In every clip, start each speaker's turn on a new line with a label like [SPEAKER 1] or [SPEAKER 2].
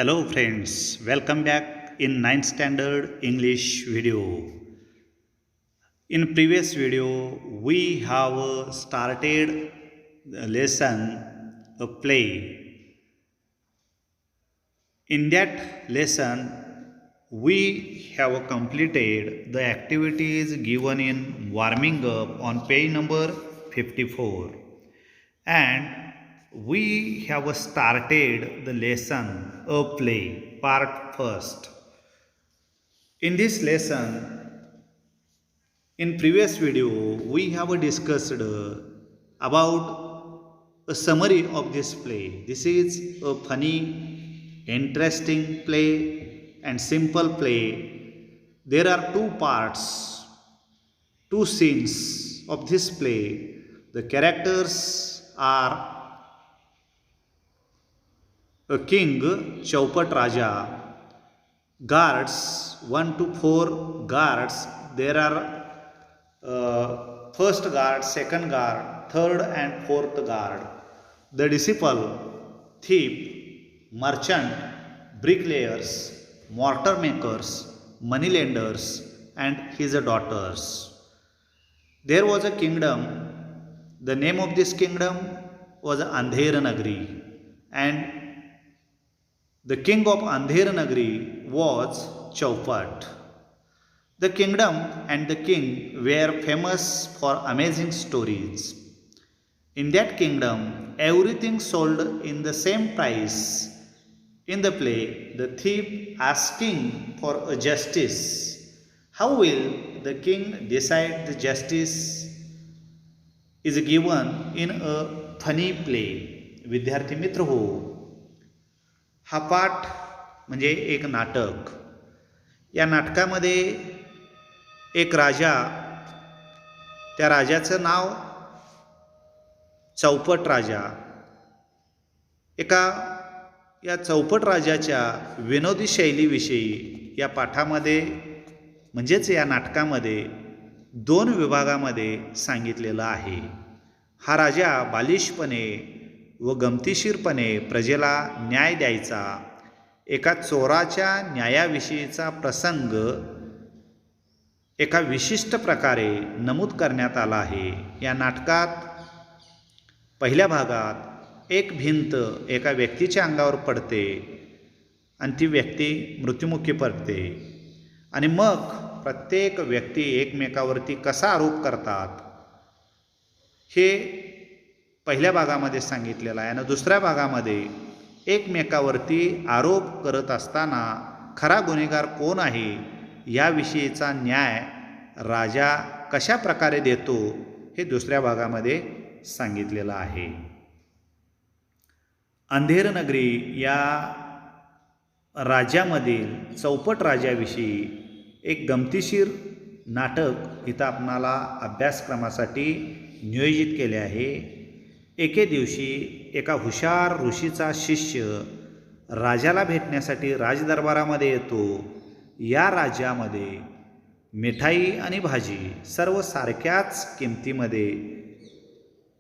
[SPEAKER 1] Hello friends, welcome back in 9th standard English video. In previous video we have started the lesson a play. In that lesson we have completed the activities given in warming up on page number 54, and we have started the lesson a play part first. In this lesson, in previous video, we have discussed about a summary of this play. This is a funny, interesting play and simple play. There are two parts, two scenes of this play. The characters are a king, Chaupat Raja, guards 1 to 4 guards. There are first guard, second guard, third and fourth guard. The disciple, thief, merchant, bricklayers, mortar makers, moneylenders, and his daughters. There was a kingdom. The name of this kingdom was Andher Nagri, and the king of Andher Nagri was Chaupat. The kingdom and the king were famous for amazing stories. In that kingdom, everything sold in the same price. In the play, the thief asking for a justice. How will the king decide the justice is given in a funny play? विद्यार्थी मित्र हो, हा पाठ म्हणजे एक नाटक. या नाटकामध्ये एक राजा, त्या राजाचं नाव चौपट राजा. एका या चौपट राजाच्या विनोदी शैलीविषयी या पाठामध्ये म्हणजेच या नाटकामध्ये दोन विभागामध्ये सांगितलेलं आहे. हा राजा बालिशपणे व गमतीशीरपणे प्रजेला न्याय द्यायचा. एका चोराच्या न्यायाविषयीचा प्रसंग एका विशिष्ट प्रकारे नमूद करण्यात आला आहे. या नाटकात पहिल्या भागात एक भिंत एका व्यक्तीच्या अंगावर पडते आणि ती व्यक्ती मृत्युमुखी पडते, आणि मग प्रत्येक व्यक्ती एकमेकावरती कसा आरोप करतात हे पहिल्या भागामध्ये सांगितलेलं आहे. आणि दुसऱ्या भागामध्ये एकमेकावरती आरोप करत असताना खरा गुन्हेगार कोण आहे याविषयीचा न्याय राजा कशा प्रकारे देतो हे दुसऱ्या भागामध्ये सांगितलेलं आहे. अंधेर नगरी या राज्यामधील चौपट राजाविषयी एक गमतीशीर नाटक इथं आपणाला अभ्यासक्रमासाठी नियोजित केले आहे. एके दिवशी एका हुशार ऋषीचा शिष्य राजाला भेटण्यासाठी राजदरबारामध्ये येतो. या राज्यामध्ये मिठाई आणि भाजी सर्व सारख्याच किमतीमध्ये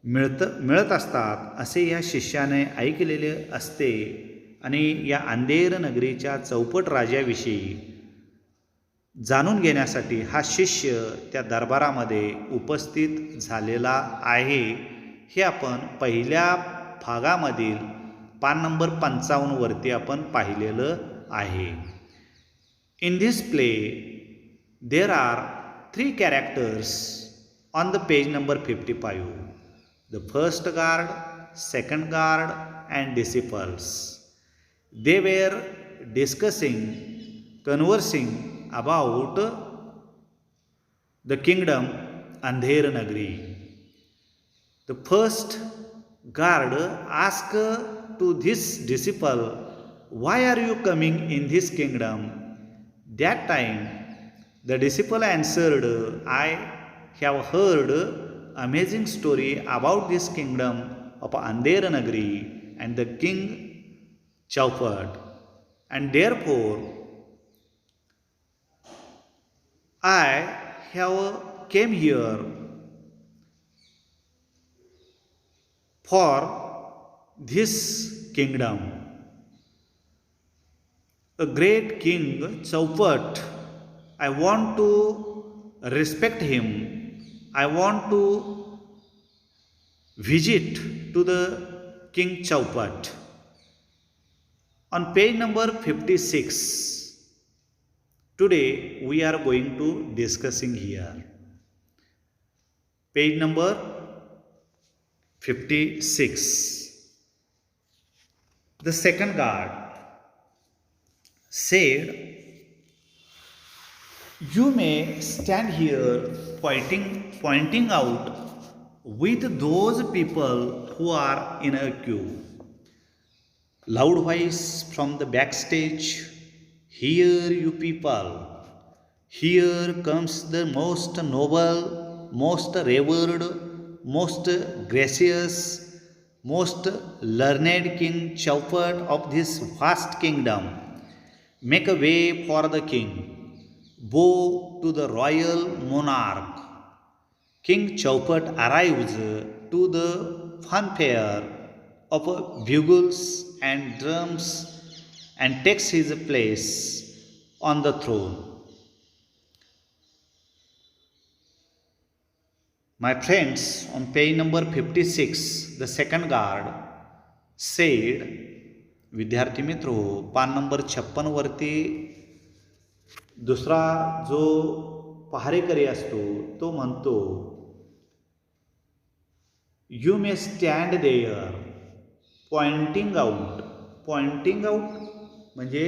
[SPEAKER 1] मिळत असतात असे या शिष्याने ऐकलेले असते, आणि या अंधेर नगरीच्या चौपट राजाविषयी जाणून घेण्यासाठी हा शिष्य त्या दरबारामध्ये उपस्थित झालेला आहे. हे आपण पहिल्या भागामधील पान नंबर 55 वरती आपण पाहिलेलं आहे. In this play there are 3 characters on the page number 55. The first guard, second guard, and disciples. They were conversing about the kingdom Andher Nagri. The first guard asked to this disciple, "Why are you coming in this kingdom?" That time the disciple answered, "I have heard amazing story about this kingdom of Andher Nagri and the king Chaupat, and therefore I have came here for this kingdom." A great king Chaupat. I want to respect him. I want to visit to the King Chaupat. On page number 56, today we are going to discussing here. Page number 56. The second guard said, "You may stand here pointing out with those people who are in a queue." Loud voice from the backstage, "Here, you people, here comes the most noble, most revered, most gracious, most learned King Chaupat of this vast kingdom. Make a way for the king. Bow to the royal monarch." King Chaupat arrives to the fanfare of bugles and drums and takes his place on the throne. My friends, on page number 56, the second guard said, विद्यार्थी मित्रो, पान number 56 वरती दुसरा जो पहारेकरी असतो तो म्हणतो, "you may stand there pointing out." Pointing out म्हणजे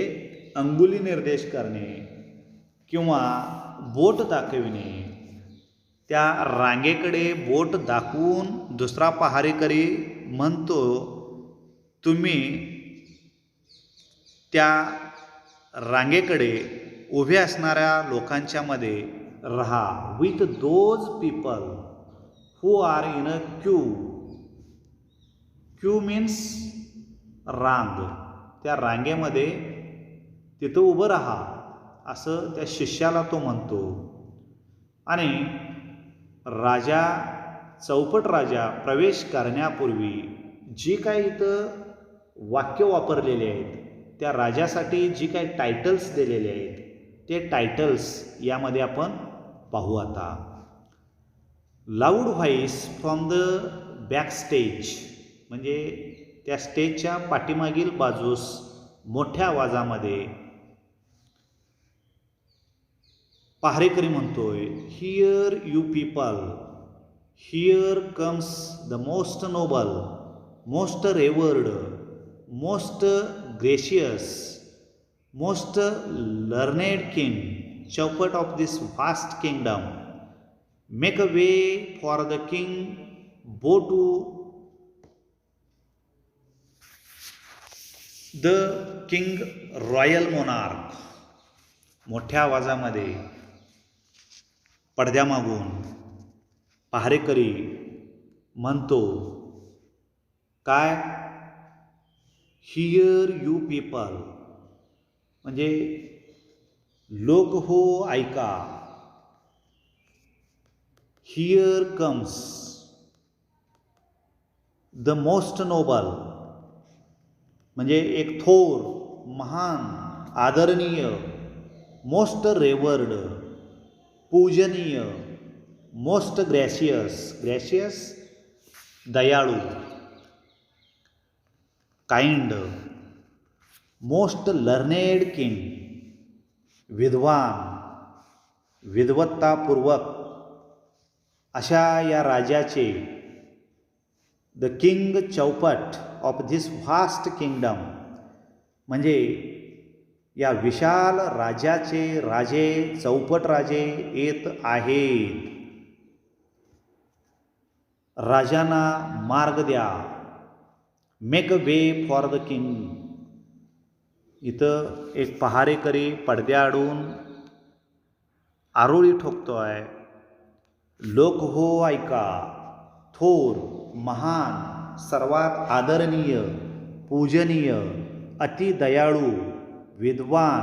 [SPEAKER 1] अंगुली निर्देश करणे किंवा बोट दाखविणे. त्या रांगेकडे बोट दाखवून दुसरा पहारेकरी म्हणतो, "तुम्ही त्या रांगेकडे उभे असणाऱ्या लोकांच्या मध्ये रहा. With those people who are in a Q." Q means रांग. त्या रांगेमध्ये तिथं उभं राहा असं त्या शिष्याला तो म्हणतो. आणि राजा चौपट राजा प्रवेश करण्यापूर्वी जी काही इथं वाक्य वापरलेले आहेत, त्या राजासाठी जी काही टायटल्स दिलेले आहेत ते टायटल्स यामध्ये आपण पाहू आता. Loud voice from the back stage म्हणजे त्या स्टेजच्या पाठीमागील बाजूस मोठ्या आवाजामध्ये पहारेकरी म्हणतोय, "here you people, here comes the most noble, most revered, most gracious, most learned king Chaupat of this vast kingdom. Make a way for the king. Bow to the king royal monarch." मोठ्या आवाजामध्ये पडद्यामागून पहारेकरी म्हणतो काय, "here you people" म्हणजे लोक हो ऐका. "Here comes the most noble" म्हणजे एक थोर, महान, आदरणीय, मोस्ट रेवर्ड, पूजनीय, मोस्ट ग्रॅशियस, ग्रॅशियस दयाळू, काइंड, मोस्ट लर्नेड किंग विद्वान, विद्वत्तापूर्वक अशा या राजाचे, द किंग चौपट ऑफ धिस व्हास्ट किंगडम म्हणजे या विशाल राज्याचे राजे, चौपट राजे येत आहेत. राजांना मार्ग द्या. Make a way for the king. इथं एक पहारेकरी पडद्याआडून आरोळी ठोकतोय, लोक हो ऐका, थोर, महान, सर्वात आदरणीय, पूजनीय, अति दयाळू, विद्वान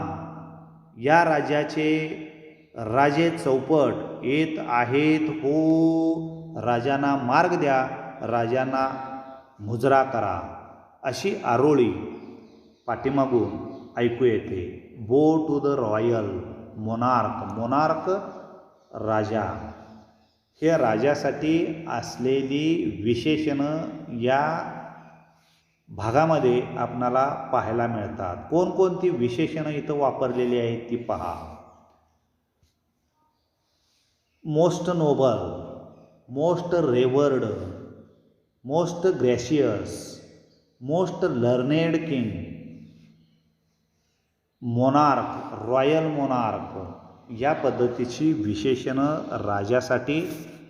[SPEAKER 1] या राज्याचे राजे चौपट येत आहेत हो. राजांना मार्ग द्या, राजांना मुजरा करा. अशी आरोळी पाठीमागून ऐकू येते. Bow to the royal monarch. Monarch राजा. हे राजासाठी असलेली विशेषणं या भागामध्ये आपणाला पाहायला मिळतात. कोणकोणती विशेषणं इथं वापरलेली आहेत ती पहा. Most noble, most revered, most gracious, most learned king, monarch, royal monarch या पद्धतीची विशेषणं राजासाठी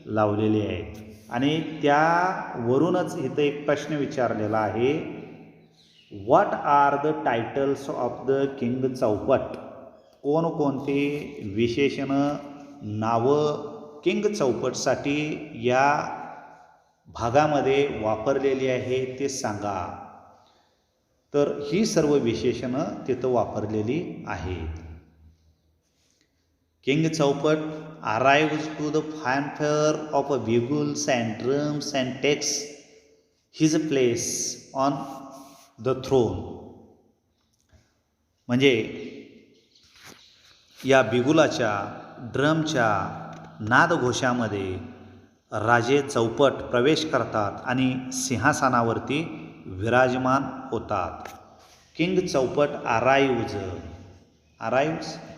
[SPEAKER 1] लावलेली आहेत. आणि त्यावरूनच इथं एक प्रश्न विचारलेला आहे. What are the titles of the king Chaupat. कोणकोणती विशेषणं नावं किंग चौपटसाठी या भागामध्ये वापरलेली आहे ते सांगा. तर ही सर्व विशेषणं तिथं वापरलेली आहेत. किंग चौपट arrives to the fanfare of bugles and drums and takes his place on the throne. म्हणजे या बिगुलाच्या ड्रमच्या नादघोषामध्ये राजे चौपट प्रवेश करतात आणि सिंहासनावरती विराजमान होतात. किंग चौपट अराइव्ज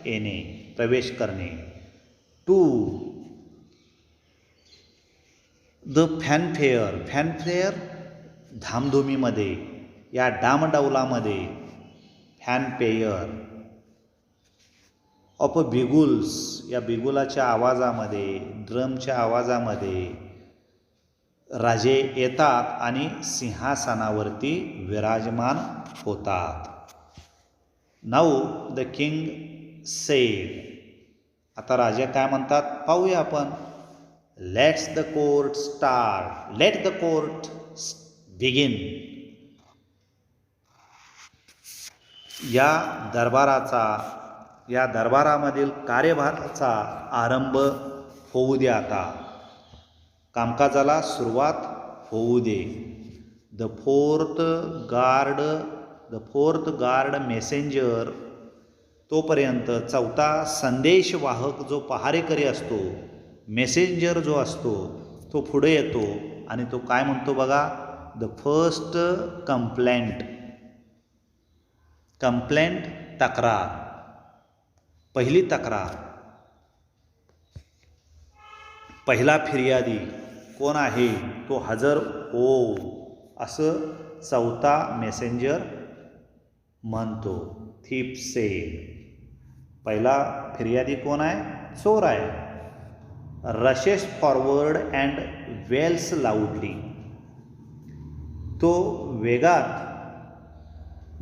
[SPEAKER 1] येणे, प्रवेश करणे. टू द फॅनफेअर धामधुमीमध्ये, या डामडौलामध्ये. फॅनफेअर ऑफ बिगुल्स, या बिगुलाच्या आवाजामध्ये, ड्रमच्या आवाजामध्ये राजे येतात आणि सिंहासनावरती विराजमान होतात. Now the king sed. आता राजा काय म्हणतात पाहूया आपण. Let's the court start, let the court begin. या दरबारामधील कार्यभाराचा आरंभ होऊ द्या. आता कामकाजाला सुरुवात होऊ दे. The fourth guard messenger. तोपर्यंत चौथा संदेशवाहक जो पहारेकरी असतो, मेसेंजर जो असतो, तो पुढे येतो आणि तो काय म्हणतो बघा. द फर्स्ट कंप्लेंट तक्रार, पहिली तक्रार. पहिला फिर्यादी कोण आहे तो हजर हो, असं चौथा मेसेंजर म्हणतो. Thief said. पहिला फिर्यादी कोण आहे? चोर आहे. Rushes forward and wails loudly. तो वेगात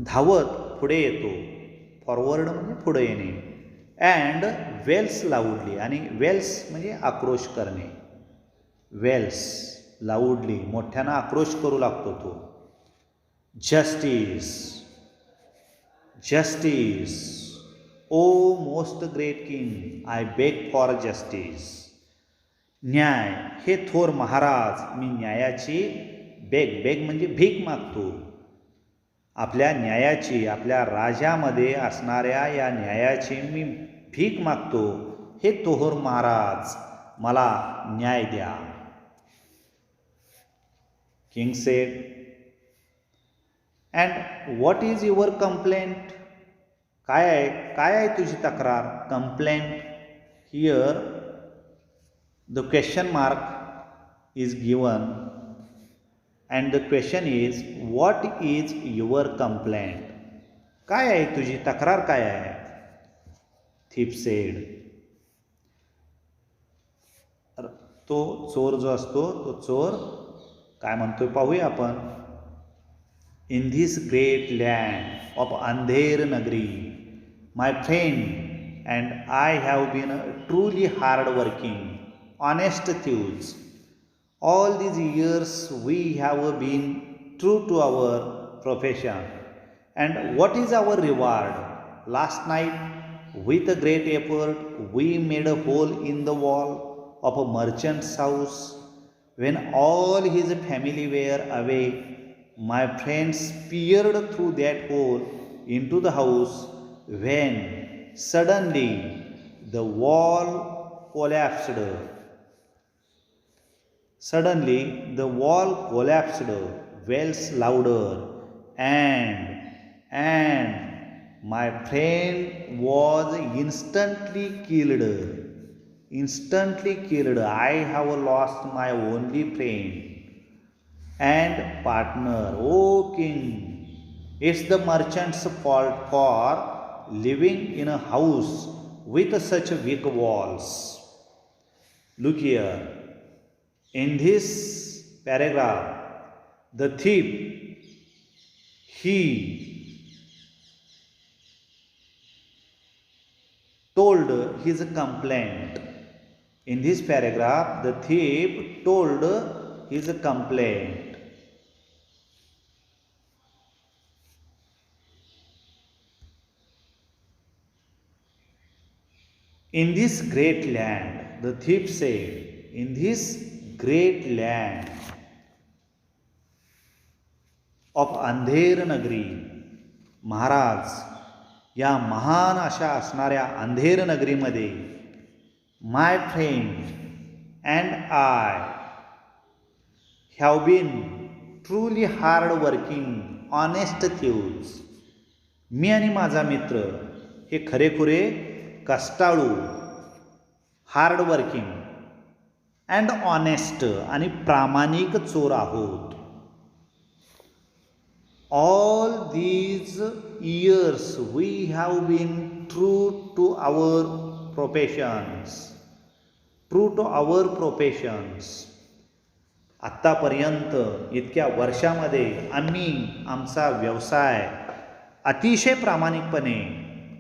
[SPEAKER 1] धावत पुढे येतो. फॉरवर्ड म्हणजे पुढे येणे. अँड वेल्स लाऊडली, आणि वेल्स म्हणजे आक्रोश करणे. वेल्स लाऊडली, मोठ्यानं आक्रोश करू लागतो तो. Justice O most great king I beg for justice. न्याय हे थोर महाराज, मी न्यायाची बेग म्हणजे भीक मागतो. आपल्या न्यायाची, आपल्या राज्यामध्ये असणाऱ्या या न्यायाची मी भीक मागतो. हे थोर महाराज मला न्याय द्या. King sed. And what is your complaint. काय आहे तुझी तक्रार. Complaint. Here the question mark is given and the question is what is your complaint. काय आहे तुझी तक्रार, काय आहे. Thief sed. तो चोर जो असतो, तो चोर काय म्हणतोय पाहूया आपण. In this great land of Andher Nagari, my friend and I have been truly hard working, honest thieves. All these years we have been true to our profession. And what is our reward? Last night, with a great effort, we made a hole in the wall of a merchant's house. When all his family were away, my friends peered through that hole into the house when suddenly the wall collapsed. Suddenly the wall collapsed, wells louder, and my friend was instantly killed. Instantly killed. I have lost my only friend and partner. O king, it's the merchant's fault for living in a house with such weak walls. Look here. In this paragraph, the thief, he told his complaint. In this paragraph, the thief told his complaint. In this great land, the thief said, in this great land of Andher Nagari, Maharaj या महान अशा असणाऱ्या अंधेर नगरीमध्ये my friend and I have been truly hard working honest thieves. मी आणि माझा मित्र हे खरेखुरे कष्टाळू, हार्ड वर्किंग अँड ऑनेस्ट आणि प्रामाणिक चोर आहोत. All these years we have been true to our professions. True to our professions. आत्तापर्यंत इतक्या वर्षामध्ये आम्ही आमचा व्यवसाय अतिशय प्रामाणिकपणे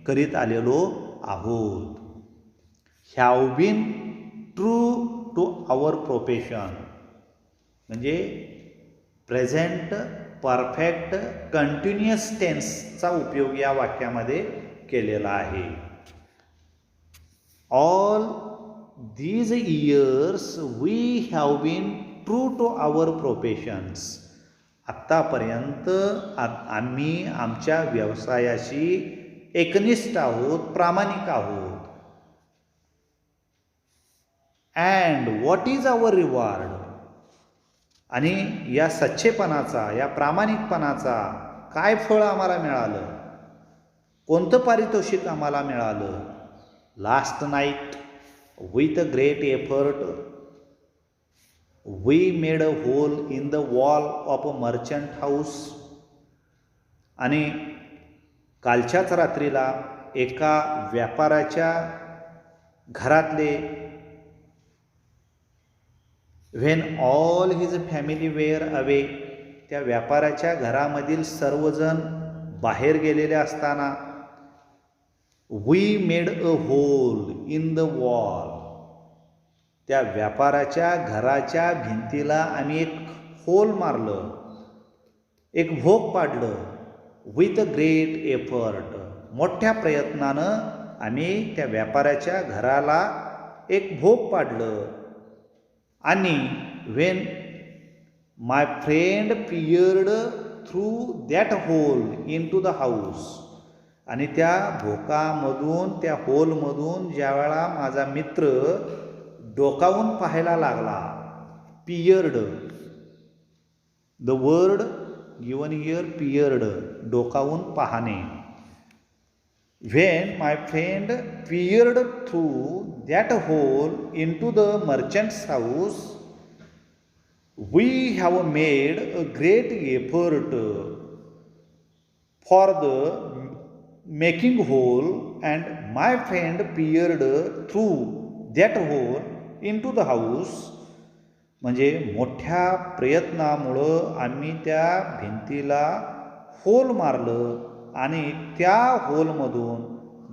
[SPEAKER 1] करीत आलेलो आहोत. Have been true to our profession म्हणजे प्रेझेंट परफेक्ट कंटिन्युअस टेन्सचा उपयोग या वाक्यामध्ये केलेला आहे. All these years we have been true to our professions. आत्तापर्यंत आम्ही आमच्या व्यवसायाशी एकनिष्ठ आहोत, प्रामाणिक आहोत. And what is our reward. आणि या सच्चेपणाचा, या प्रामाणिकपणाचा काय फळ आम्हाला मिळालं, कोणतं पारितोषिक आम्हाला मिळालं. Last night with a great effort we made a hole in the wall of a merchant house. आणि कालच्याच रात्रीला एका व्यापाराच्या घरातले when all his family were away, त्या व्यापाराच्या घरामधील सर्वजण बाहेर गेलेले असताना we made a hole in the wall, त्या व्यापाराच्या घराच्या भिंतीला आम्ही एक होल मारलं, एक भोग पाडलं. विथ अ ग्रेट एफर्ट, मोठ्या प्रयत्नानं आम्ही त्या व्यापाराच्या घराला एक भोग पाडलं. आणि when my friend peered through that hole into the house, आणि त्या भोकामधून, त्या होलमधून ज्यावेळा माझा मित्र डोकावून पाहायला लागला. Peered, the word given here, peered, डोकावून पाहणे. When my friend peered through that hole into the merchant's house, we have made a great effort for the making hole, and my friend peered through that hole into the house. म्हणजे मोठ्या प्रयत्नामुळं आम्ही त्या भिंतीला hole मारलं, आणि त्या होलमधून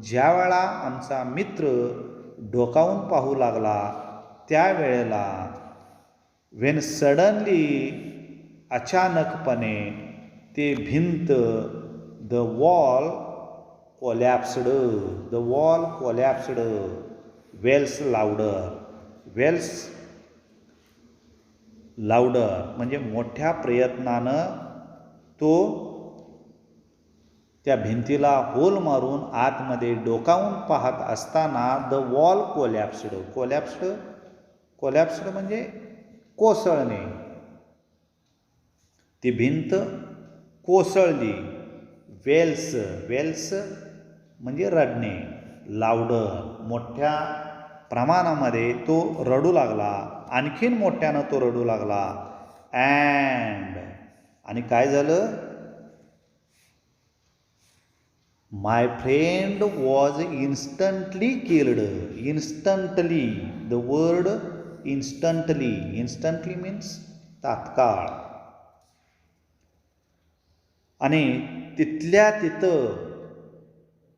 [SPEAKER 1] ज्यावेळा आमचा मित्र डोकावून पाहू लागला त्यावेळेला वेन सडनली, अचानकपणे, ते भिंत, the wall collapsed, the wall collapsed, wails louder, wails louder म्हणजे मोठ्या प्रयत्नानं तो त्या भिंतीला होल मारून आतमध्ये डोकावून पाहत असताना द वॉल कोलॅप्स्ड. कोलॅप्स्ड म्हणजे कोसळणे. ती भिंत कोसळली. वेल्स म्हणजे रडणे. लाऊडर मोठ्या प्रमाणामध्ये तो रडू लागला. आणखीन मोठ्यानं तो रडू लागला. आणि काय झालं? My friend was instantly killed. Instantly, the word instantly means तात्काळ. आणि तिथल्या तिथं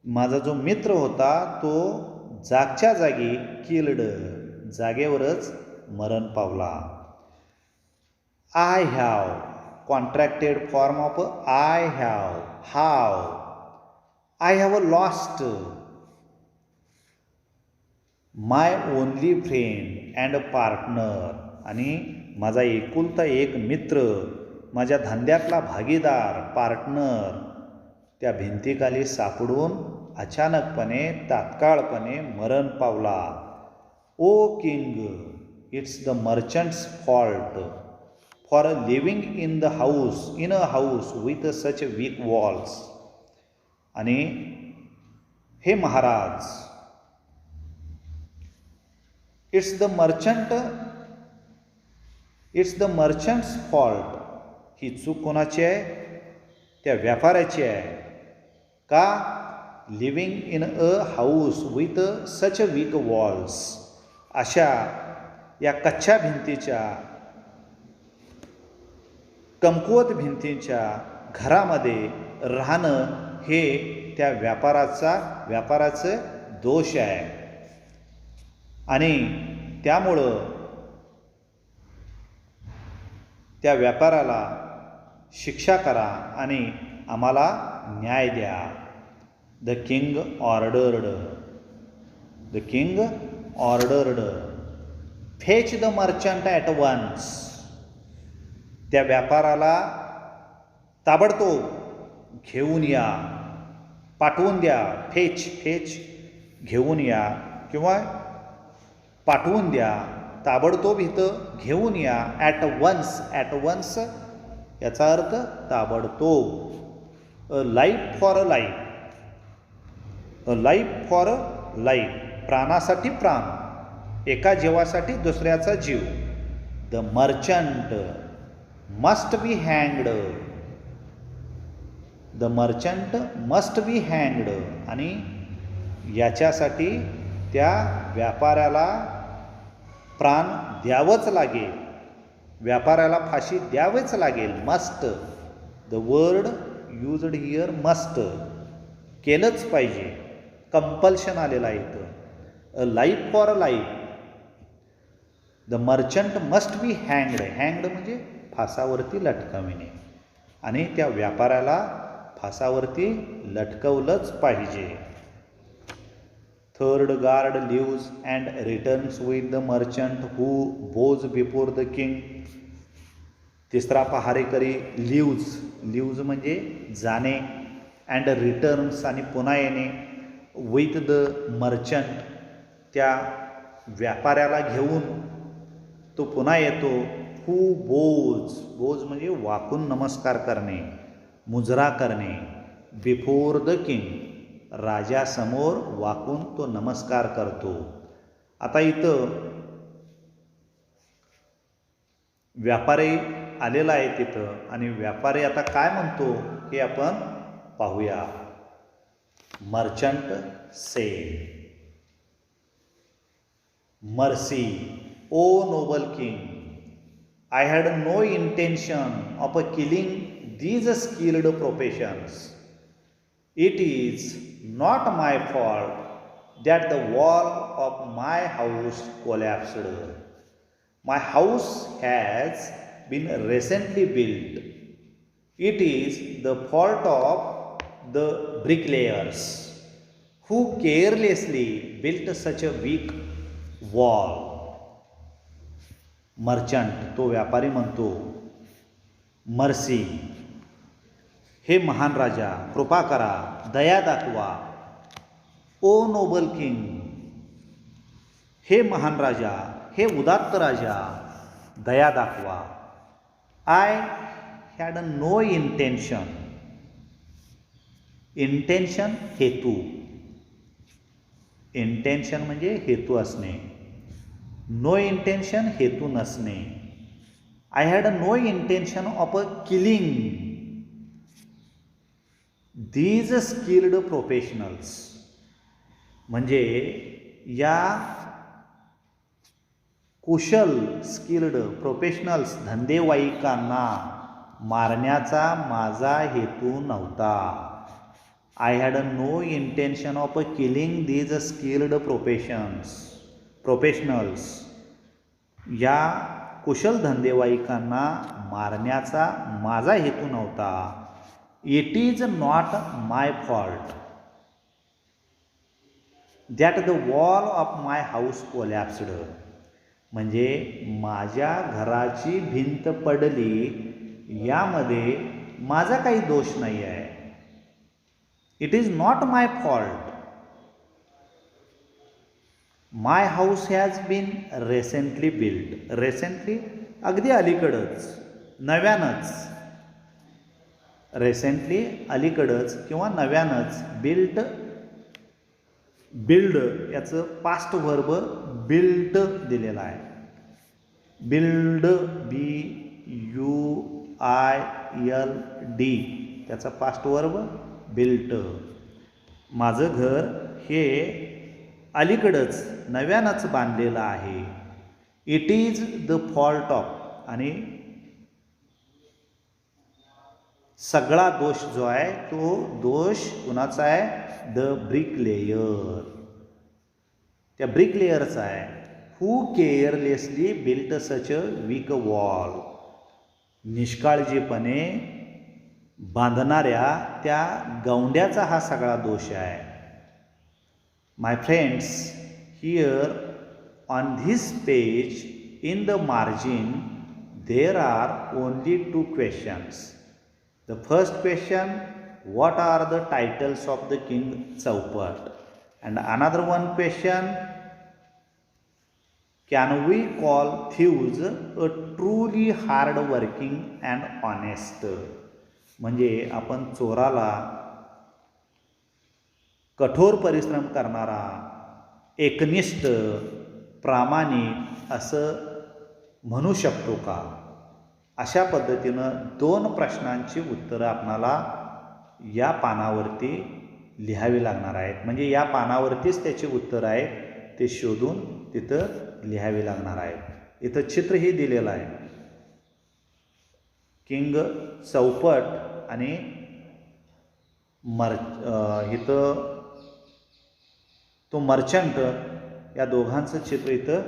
[SPEAKER 1] माझा जो मित्र होता तो जागच्या जागी किल्ड, जागेवरच मरण पावला. I have contracted form of I have lost my only friend and partner. आणि माझा एकुलता एक मित्र, माझ्या धंद्यातला भागीदार, पार्टनर त्या भिंतीखाली सापडून अचानकपणे, तात्काळपणे मरण पावला. O king, it's the merchant's fault for living in a house with such weak walls. आणि हे महाराज, इट्स द मर्चंट्स फॉल्ट. ही चूक कोणाची आहे? त्या व्यापाऱ्याची आहे. का? Living in a house with such weak walls. अशा या कच्च्या भिंतीच्या, कमकुवत भिंतीच्या घरामध्ये राहणं हे त्या व्यापाराचं दोष आहे. आणि त्यामुळं त्या व्यापाराला शिक्षा करा आणि आम्हाला न्याय द्या. The king ordered fetch the merchant at once. त्या व्यापाराला ताबडतोब घेऊन या, पाठवून द्या. फेच घेऊन या किंवा पाठवून द्या. ताबडतोब इथं घेऊन या. ॲट वन्स याचा अर्थ ताबडतोब. A life for a life, प्राणासाठी प्राण, एका जीवासाठी दुसऱ्याचा जीव. द मर्चंट मस्ट बी हँग्ड. आणि याच्यासाठी त्या व्यापाऱ्याला प्राण द्यावंच लागेल, व्यापाऱ्याला फाशी द्यावीच लागेल. Must, the word used here must, केलंच पाहिजे, कंपल्शन आलेलं आहे इथं. A life for a life, the merchant must be हँग्ड म्हणजे फासावरती लटकविणे. आणि त्या व्यापाऱ्याला फासावरती लटकवलंच पाहिजे. Third guard leaves and returns with the merchant who bows before the king. तिसरा पहारेकरी लिव्ज म्हणजे जाणे, अँड रिटर्न्स आणि पुन्हा येणे, विथ द मर्चंट त्या व्यापाऱ्याला घेऊन तो पुन्हा येतो. हू बोज म्हणजे वाकून नमस्कार करणे, मुजरा करणे. बिफोर द किंग, राजासमोर वाकून तो नमस्कार करतो. आता इथं व्यापारी आलेला आहे तिथं, आणि व्यापारी आता काय म्हणतो हे आपण पाहूया. Merchant say, mercy O noble king, I had no intention of killing these skilled professions. It is not my fault that the wall of my house collapsed. My house has been recently built. It is the fault of the bricklayers who carelessly built such a weak wall. Merchant, तो व्यापारी म्हणतो, mercy, हे महान राजा कृपा करा, दया दाखवा. ओ noble king, हे महान राजा, हे उदात्त राजा, दया दाखवा. I had no intention. Intention हेतू. इंटेन्शन म्हणजे हेतू असणे. नो इंटेन्शन हेतू नसणे. I had no intention of a killing these skilled professionals. म्हणजे या कुशल स्किल्ड प्रोफेशनल्स धंदेवाईकांना मारण्याचा माझा हेतू नव्हता. I had no intention of killing these skilled professionals. या कुशल धंदेवाईकांना मारण्याचा माझा हेतू नव्हता. It is not my fault that the wall of my house collapsed. म्हणजे माझ्या घराची भिंत पडली यामध्ये माझा काही दोष नाही आहे. It is not my fault. My house has been recently build. Recently अगदी अलीकडंच, नव्यानंच. रिसेंटली अलीकडंच किंवा नव्यानंच. बिल्ड याचं पास्ट वर्ब बिल्ट दिलेला आहे. बिल्ड BUILD त्याचा पास्ट वर्ब बिल्ट. माझं घर हे अलीकडंच नव्यानंच बांधलेलं आहे. It is the fault of. आणि सगळा दोष जो आहे तो दोष कुणाचा आहे? The bricklayer. त्या ब्रिकलेयरचा आहे. Who carelessly built such a weak wall. निष्काळजीपणे बांधणाऱ्या त्या गौंड्याचा हा सगळा दोष आहे. My friends, here on this page in the margin there are only two questions. The first question, what are the titles of the King Chaupat? And another one question, can we call thieves a truly hard working and honest? म्हणजे आपण चोराला कठोर परिश्रम करणारा, एकनिष्ठ, प्रामाणिक असं म्हणू शकतो का? अशा पद्धतीनं दोन प्रश्नांची उत्तरं आपणाला या पानावरती लिहावी लागणार आहेत. म्हणजे या पानावरतीच त्याची उत्तरं आहेत ते शोधून तिथं लिहावी लागणार आहेत. इथं चित्रही दिलेलं आहे. किंग चौपट आणि इथं तो मर्चंट या दोघांचं चित्र इथं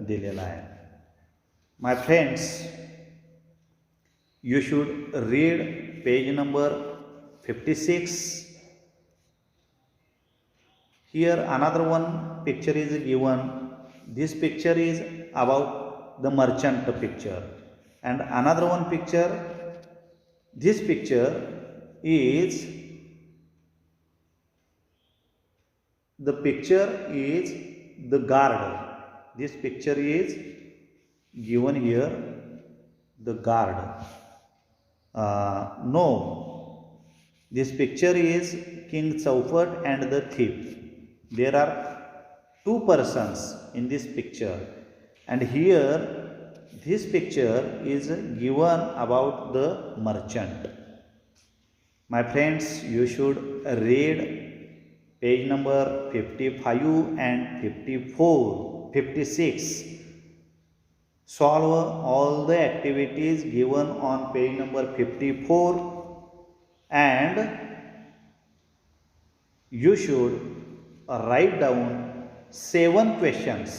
[SPEAKER 1] दिलेलं आहे. My friends, you should read page number 56. Here another one picture is given. This picture is about the merchant picture, and another one picture, this picture is the picture is the guard. This picture is given here, the guard. No, this picture is King Chaupat and the thief. There are two persons in this picture, and here this picture is given about the merchant. My friends, you should read page number 55 and 54, 56. Solve all the activities given on page number 54, and you should write down 7 questions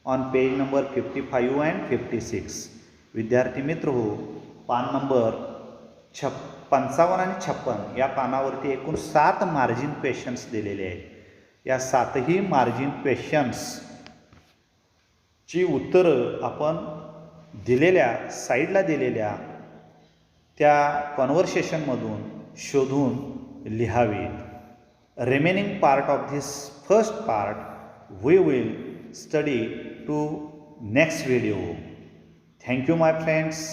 [SPEAKER 1] on page number 55 and 56. विद्यार्थी मित्र हो, पान number 55 आणि 56 या पानावरती एकूण 7 margin questions दिलेले आहेत. या 7ही मार्जिन क्वेश्चन्स ची उत्तरं आपण दिलेल्या साईडला दिलेल्या त्या कॉन्व्हर्सेशनमधून शोधून लिहावीत. Remaining part of this first part we will study to next video. Thank you my friends.